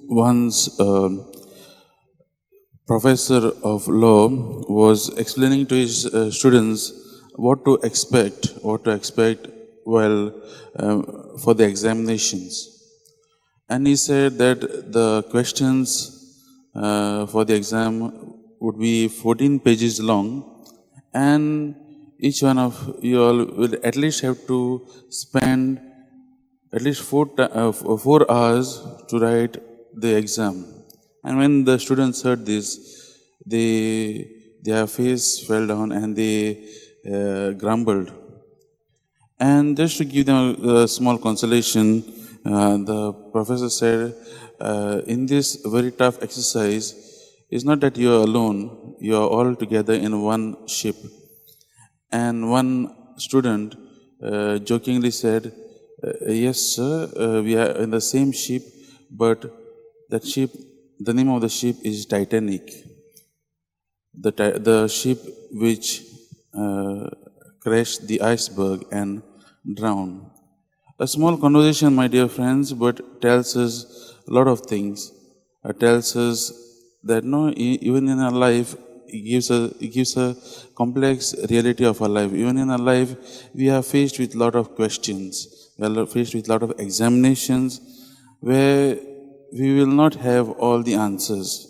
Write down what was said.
Once professor of law was explaining to his students what to expect while for the examinations. And he said that the questions for the exam would be 14 pages long, and each one of you all will at least have to spend at least 4 hours to write the exam. And when the students heard this, their face fell down and they grumbled. And just to give them a small consolation, the professor said, in this very tough exercise, it's not that you are alone, you are all together in one ship. And one student jokingly said, yes, sir, we are in the same ship, but that ship, the name of the ship is Titanic. The ship which crashed the iceberg and drowned. A small conversation, my dear friends, but tells us a lot of things. It tells us that no, even in our life, it gives a complex reality of our life. Even in our life, we are faced with a lot of questions. We are faced with a lot of examinations where we will not have all the answers.